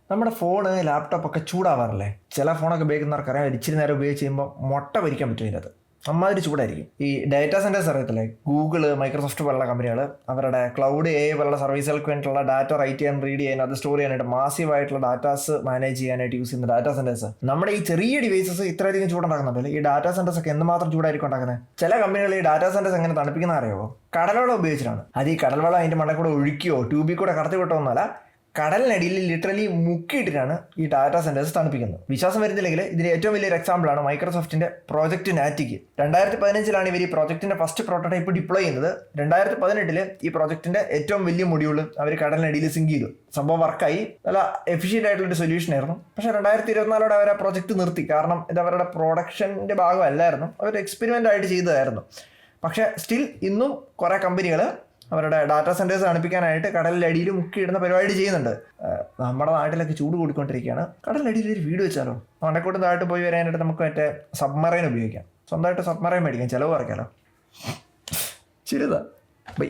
നമ്മുടെ phone laptop ഒക്കെ ചൂടാവാറില്ലേ? ചില ഫോണൊക്കെ ഉപയോഗിക്കുന്നവർക്കറിയാം, ഇച്ചിരി നേരം ഉപയോഗിച്ച് കഴിയുമ്പോൾ മുട്ട പൊരിക്കാൻ പറ്റും ഇതിനകത്ത്. അമ്മാതിരി ചൂടായിരിക്കും. ഈ ഡാറ്റാ സെന്റേഴ്സ് അറിയത്തില്ലേ, ഗൂഗിള്, മൈക്രോസോഫ്റ്റ് പോലുള്ള കമ്പനികൾ അവരുടെ ക്ലൗഡ് പോലുള്ള സർവീസുകൾക്ക് വേണ്ടിയിട്ടുള്ള ഡാറ്റ റൈറ്റ് ചെയ്യാൻ, റീഡ് ചെയ്യാൻ, അത് സ്റ്റോർ ചെയ്യാനായിട്ട് മാസീവ് ആയിട്ടുള്ള ഡാറ്റാസ് മാനേജ് ചെയ്യാനായിട്ട് യൂസ് ചെയ്യുന്ന ഡാറ്റാ സെന്റേഴ്സ്. നമ്മുടെ ഈ ചെറിയ ഡിവൈസസ് ഇത്രയധികം ചൂടുണ്ടാക്കുന്നുണ്ടല്ലോ. ഈ ഡാറ്റാ സെന്റേഴ്സ് ഒക്കെ എന്തുമാത്രം ചൂടായിരിക്കും ഉണ്ടാക്കുന്നത്? ചില കമ്പനികൾ ഈ ഡാറ്റാ സെന്റേഴ്സ് എങ്ങനെ തണുപ്പിക്കുന്ന അറിയാമോ? കടൽവെള്ളം ഉപയോഗിച്ചിട്ടാണ്. അത് ഈ കടൽവെള്ളം അതിന്റെ മണ്ടയിൽ കൂടെ ഒഴുക്കിയോ ട്യൂബിൽ കൂടെ കടത്തി വിട്ടോന്നല്ല, കടലിനടിയിൽ ലിറ്ററലി മുക്കിയിട്ടിട്ടാണ് ഈ ഡാറ്റാ സെന്റേഴ്സ് തണുപ്പിക്കുന്നത്. വിശ്വാസം വരുന്നില്ലെങ്കിൽ ഇതിന് ഏറ്റവും വലിയൊരു എക്സാമ്പിളാണ് മൈക്രോസോഫ്റ്റിന്റെ പ്രോജക്റ്റ് നാറ്റിക്. 2015 ഈ പ്രോജക്റ്റിന്റെ ഫസ്റ്റ് പ്രോട്ടോടൈപ്പ് ഡിപ്ലോയ് ചെയ്യുന്നത്. 2018 ഈ പ്രോജക്റ്റിന്റെ ഏറ്റവും വലിയ മൊഡ്യൂള് അവർ കടലിനടിയിൽ സിങ്ക് ചെയ്തു. സംഭവം വർക്കായി, നല്ല എഫിഷ്യന്റ് ആയിട്ടുള്ളൊരു സൊല്യൂഷൻ ആയിരുന്നു. പക്ഷേ 2024 അവർ ആ പ്രോജക്റ്റ് നിർത്തി. കാരണം ഇത് അവരുടെ പ്രൊഡക്ഷന്റെ ഭാഗമല്ലായിരുന്നു, അവർ എക്സ്പെരിമെന്റ് ആയിട്ട് ചെയ്തതായിരുന്നു. പക്ഷേ സ്റ്റിൽ ഇന്നും കുറെ കമ്പനികൾ അവരുടെ ഡാറ്റാ സെന്റേഴ്സ് തണുപ്പിക്കാനായിട്ട് കടലിനടിയിൽ മുക്കിയിടുന്ന പരിപാടി ചെയ്യുന്നുണ്ട്. നമ്മുടെ നാട്ടിലൊക്കെ ചൂട് കൂടിക്കൊണ്ടിരിക്കുകയാണ്. കടലിനടിയിൽ ഒരു വീട് വെച്ചാലോ? മണ്ടക്കോട്ട് താഴോട്ട് പോയി വരാനായിട്ട് നമുക്ക് മറ്റേ സബ്മറൈൻ ഉപയോഗിക്കാം. സ്വന്തമായിട്ട് സബ്മറൈൻ മേടിക്കാം, ചിലവ് കുറയ്ക്കാലോ. ശരിതാ ബൈ.